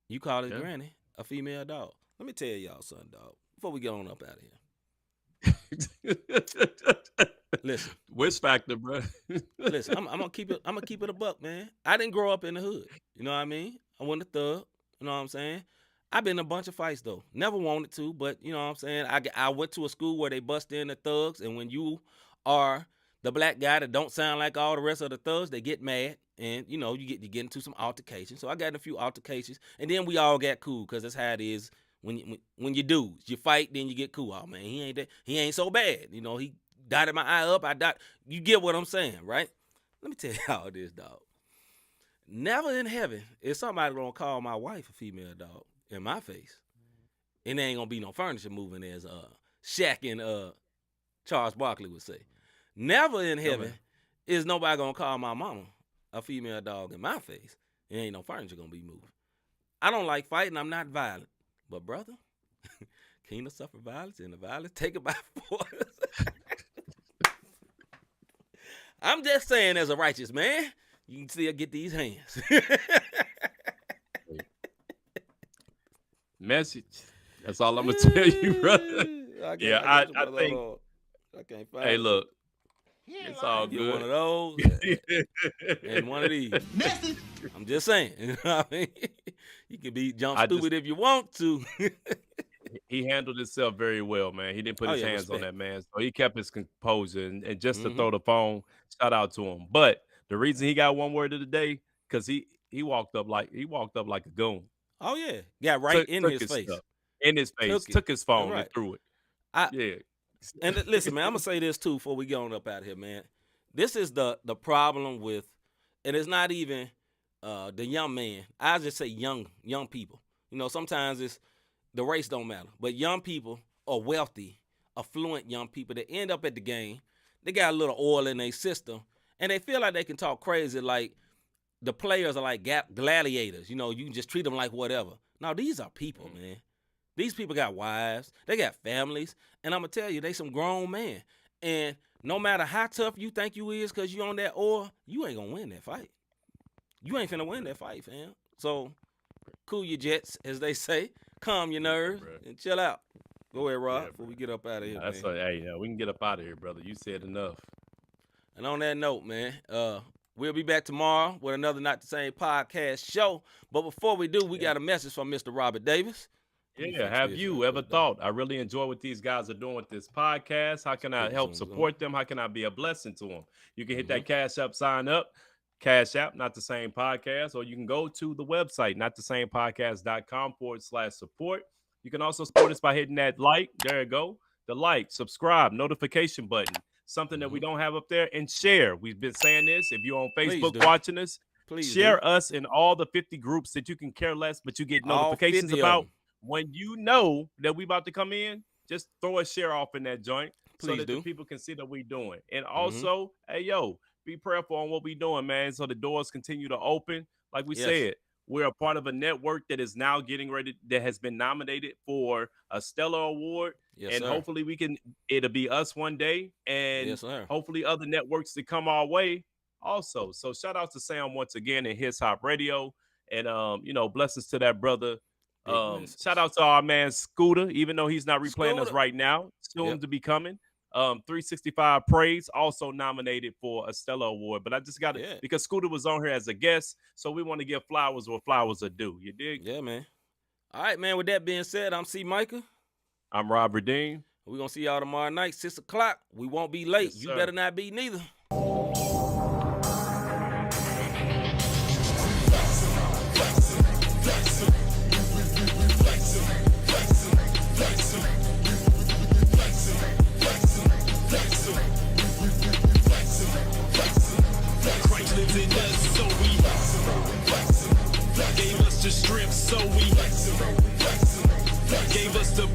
You call his granny a female dog. Let me tell y'all something, dog, before we get on up out of here. Listen. Wish factor, bro. Listen, I'm gonna keep it a buck, man. I didn't grow up in the hood. You know what I mean? I wasn't a thug. You know what I'm saying? I've been in a bunch of fights though. Never wanted to, but you know what I'm saying? I went to a school where they bust in the thugs, and when you are the black guy that don't sound like all the rest of the thugs, they get mad. And you get into some altercations. So I got in a few altercations, and then we all got cool because that's how it is. When you dudes, you fight, then you get cool. Oh man, he ain't so bad. He dotted my eye up. You get what I'm saying, right? Let me tell y'all this, dog. Never in heaven is somebody gonna call my wife a female dog in my face, and there ain't gonna be no furniture moving, as Shaq and Charles Barkley would say. Never in heaven is nobody gonna call my mama a female dog in my face. There ain't no furniture gonna be moving. I don't like fighting. I'm not violent. But brother, keen to suffer violence, and the violence take it by force. I'm just saying, as a righteous man, you can still get these hands. Message. That's all I'm gonna tell you, brother. I think. I can't find. Hey, look. It's all good. One of those and one of these. I'm just saying. You know what I mean? You can be stupid if you want to. He handled himself very well, man. He didn't put his hands on that man. So he kept his composure. And just to throw the phone, shout out to him. But the reason he got one word of the day, because he walked up like a goon. Oh, yeah. Got right in his face. In his face. Took his phone and threw it. Yeah. And listen, man, I'm going to say this, too, before we get on up out of here, man. This is the problem with, and it's not even the young man. I just say young people. Sometimes it's the race don't matter. But young people are wealthy, affluent young people that end up at the game. They got a little oil in their system, and they feel like they can talk crazy like the players are like gladiators. You can just treat them like whatever. No, these are people, man. These people got wives, they got families, and I'm going to tell you, they some grown men. And no matter how tough you think you is because you on that oil, you ain't going to win that fight. You ain't finna win that fight, fam. So, cool your jets, as they say. Calm your nerves and chill out. Go ahead, Rob, before we get up out of here, man. We can get up out of here, brother. You said enough. And on that note, man, we'll be back tomorrow with another Not the Same podcast show. But before we do, we got a message from Mr. Robert Davis. Yeah, have you ever thought, I really enjoy what these guys are doing with this podcast. How can I help support them? How can I be a blessing to them? You can hit that Cash App, sign up. Cash App, Not the Same Podcast, or you can go to the website, notthesamepodcast.com/support. You can also support us by hitting that like. There you go. The like, subscribe, notification button. Something that we don't have up there, and share. We've been saying this. If you're on Facebook watching us, share us in all the 50 groups that you can care less, but you get notifications about. When you know that we about to come in, just throw a share off in that joint so that the people can see that we doing. And also, hey, yo, be prayerful on what we doing, man, so the doors continue to open. Like we said, we're a part of a network that is now getting ready, that has been nominated for a Stellar Award. And hopefully it'll be us one day. And hopefully other networks to come our way also. So shout out to Sam once again and His Hop Radio. And, blessings to that brother. Shout out to our man Scooter, even though he's not replaying us right now, soon to be coming. 365 Praise also nominated for a Stellar Award, but I just got it because Scooter was on here as a guest, so we want to give flowers where flowers are due. You dig? Yeah, man. All right, man. With that being said, I'm C. Micah. I'm Rob Redeem. We're gonna see y'all tomorrow night, 6 o'clock. We won't be late. Yes, you better not be neither. Lives in us, so we gave us the strength, so we gave us the